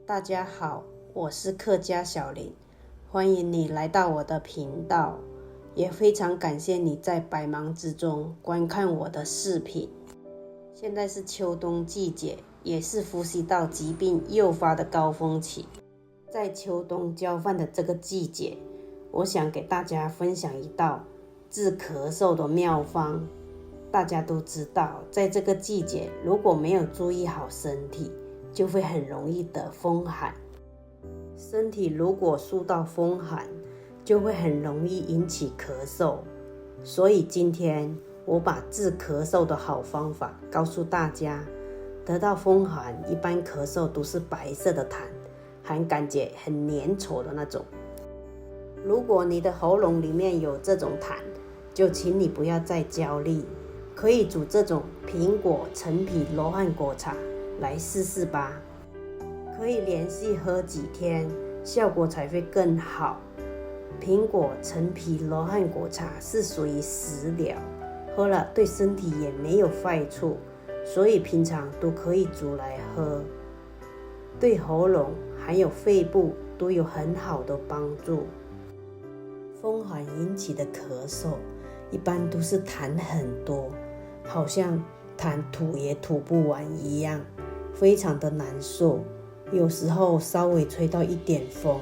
大家好，我是客家小林，欢迎你来到我的频道，也非常感谢你在百忙之中观看我的视频。现在是秋冬季节，也是呼吸道疾病诱发的高峰期。在秋冬交换的这个季节，我想给大家分享一道治咳嗽的妙方。大家都知道，在这个季节如果没有注意好身体，就会很容易得风寒。身体如果受到风寒，就会很容易引起咳嗽。所以今天我把治咳嗽的好方法告诉大家。得到风寒，一般咳嗽都是白色的痰，还感觉很粘稠的那种。如果你的喉咙里面有这种痰，就请你不要再焦虑，可以煮这种苹果陈皮罗汉果茶来试试吧。可以连续喝几天，效果才会更好。苹果陈皮罗汉果茶是属于食疗，喝了对身体也没有坏处，所以平常都可以煮来喝，对喉咙还有肺部都有很好的帮助。风寒引起的咳嗽一般都是痰很多，好像痰吐也吐不完一样，非常的难受。有时候稍微吹到一点风，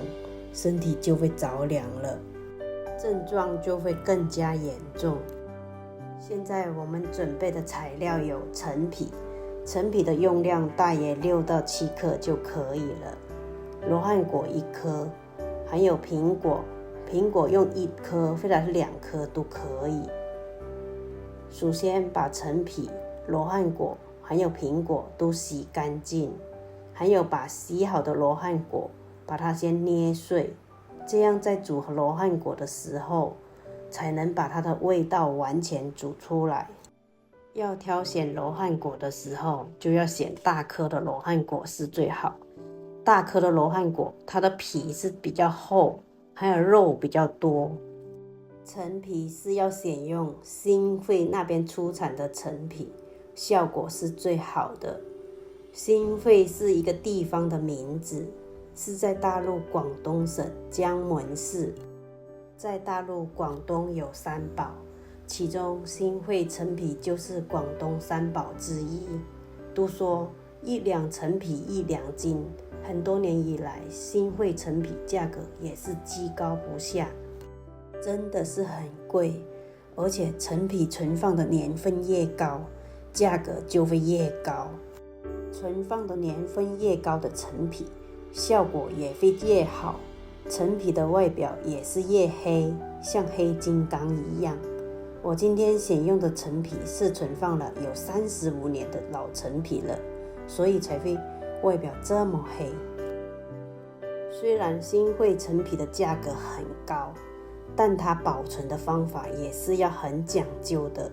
身体就会着凉了，症状就会更加严重。现在我们准备的材料有陈皮，陈皮的用量大约6到7克就可以了，罗汉果1颗，还有苹果，苹果用1颗或者是2颗都可以。首先把陈皮、罗汉果还有苹果都洗干净，还有把洗好的罗汉果把它先捏碎，这样在煮罗汉果的时候才能把它的味道完全煮出来。要挑选罗汉果的时候，就要选大颗的罗汉果是最好。大颗的罗汉果它的皮是比较厚，还有肉比较多。陈皮是要选用新会那边出产的陈皮，效果是最好的。新会是一个地方的名字，是在大陆广东省江门市。在大陆广东有3宝，其中新会陈皮就是广东3宝之一。都说1两陈皮1两金，很多年以来新会陈皮价格也是居高不下，真的是很贵。而且陈皮存放的年份越高，价格就会越高。存放的年份越高的陈皮，效果也会越好，陈皮的外表也是越黑，像黑金刚一样。我今天选用的陈皮是存放了有35年的老陈皮了，所以才会外表这么黑。虽然新会陈皮的价格很高，但它保存的方法也是要很讲究的。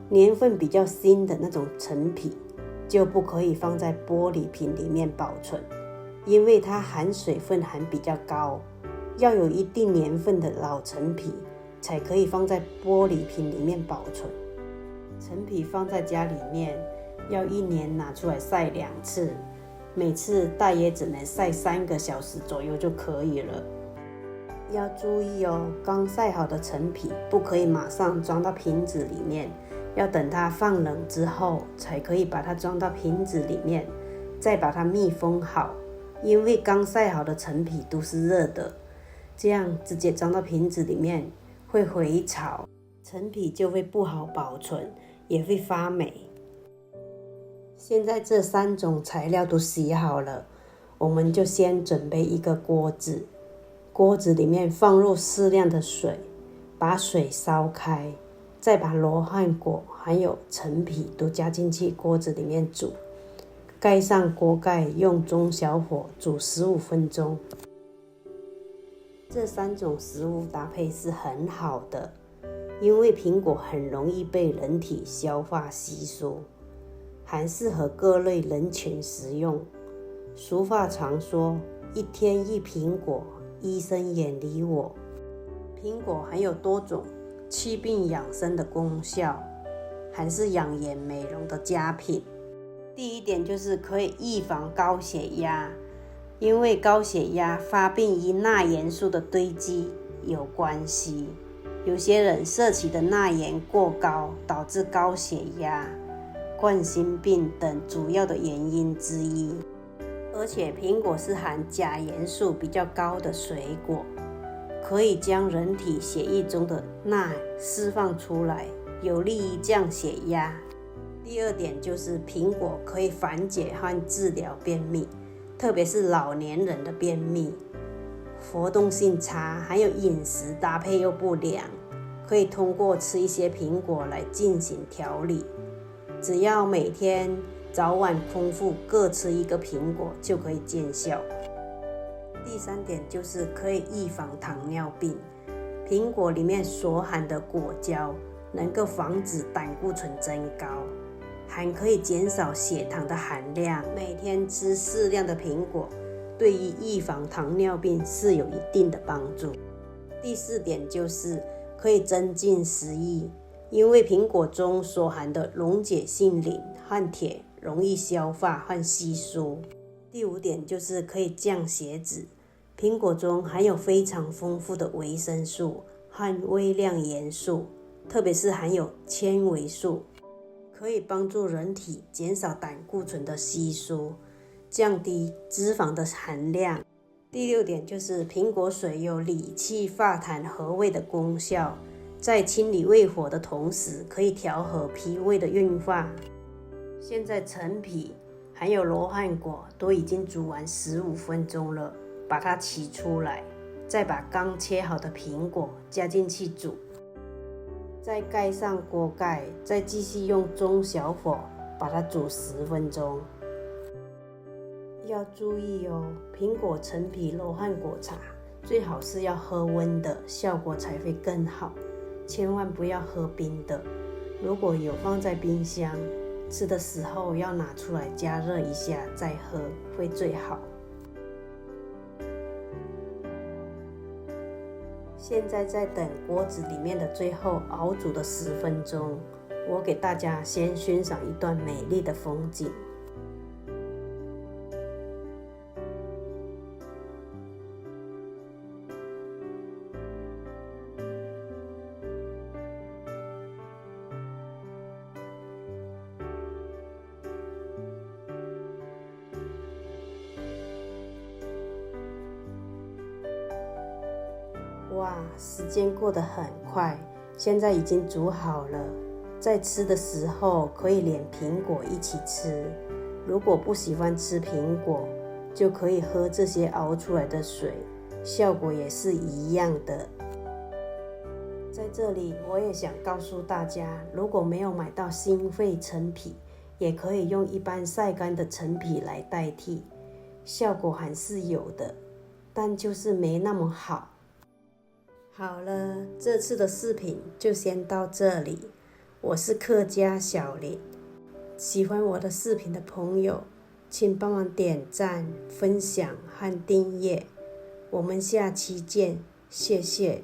年份比较新的那种陈皮就不可以放在玻璃瓶里面保存，因为它含水分含比较高，要有一定年份的老陈皮才可以放在玻璃瓶里面保存。陈皮放在家里面要1年拿出来晒2次，每次大约只能晒3个小时左右就可以了。要注意哦，刚晒好的陈皮不可以马上装到瓶子里面，要等它放冷之后才可以把它装到瓶子里面，再把它密封好。因为刚晒好的陈皮都是热的，这样直接装到瓶子里面会回潮，陈皮就会不好保存，也会发霉。现在这3种材料都洗好了，我们就先准备一个锅子，锅子里面放入适量的水，把水烧开，再把罗汉果还有陈皮都加进去锅子里面煮，盖上锅盖，用中小火煮15分钟。这3种食物搭配是很好的，因为苹果很容易被人体消化吸收，还适合各类人群食用。俗话常说1天1苹果，医生远离我。苹果含有多种祛病养生的功效，还是养颜美容的佳品。第一点就是可以预防高血压，因为高血压发病与钠盐素的堆积有关系，有些人摄取的钠盐过高，导致高血压、冠心病等主要的原因之一。而且苹果是含钾元素比较高的水果，可以将人体血液中的钠释放出来，有利于降血压。第二点就是苹果可以缓解和治疗便秘，特别是老年人的便秘、活动性差，还有饮食搭配又不良，可以通过吃一些苹果来进行调理。只要每天早晚空腹各吃一个苹果就可以见效。第三点就是可以预防糖尿病，苹果里面所含的果胶能够防止胆固醇增高，还可以减少血糖的含量。每天吃适量的苹果，对于预防糖尿病是有一定的帮助。第四点就是可以增进食欲，因为苹果中所含的溶解性磷和铁容易消化和吸收。第五点就是可以降血脂，苹果中含有非常丰富的维生素和微量元素，特别是含有纤维素，可以帮助人体减少胆固醇的吸收，降低脂肪的含量。第六点就是苹果水有理气化痰和胃的功效，在清理胃火的同时，可以调和脾胃的运化。现在陈皮还有罗汉果都已经煮完15分钟了，把它取出来，再把刚切好的苹果加进去煮，再盖上锅盖，再继续用中小火把它煮10分钟。要注意哦，苹果、陈皮、罗汉果茶最好是要喝温的，效果才会更好，千万不要喝冰的。如果有放在冰箱，吃的时候要拿出来加热一下再喝，会最好。现在在等锅子里面的最后熬煮的10分钟，我给大家先欣赏一段美丽的风景。哇，时间过得很快，现在已经煮好了。在吃的时候可以连苹果一起吃，如果不喜欢吃苹果，就可以喝这些熬出来的水，效果也是一样的。在这里我也想告诉大家，如果没有买到心肺陈皮，也可以用一般晒干的陈皮来代替，效果还是有的，但就是没那么好。好了，这次的视频就先到这里。我是客家小林，喜欢我的视频的朋友，请帮忙点赞、分享和订阅。我们下期见，谢谢。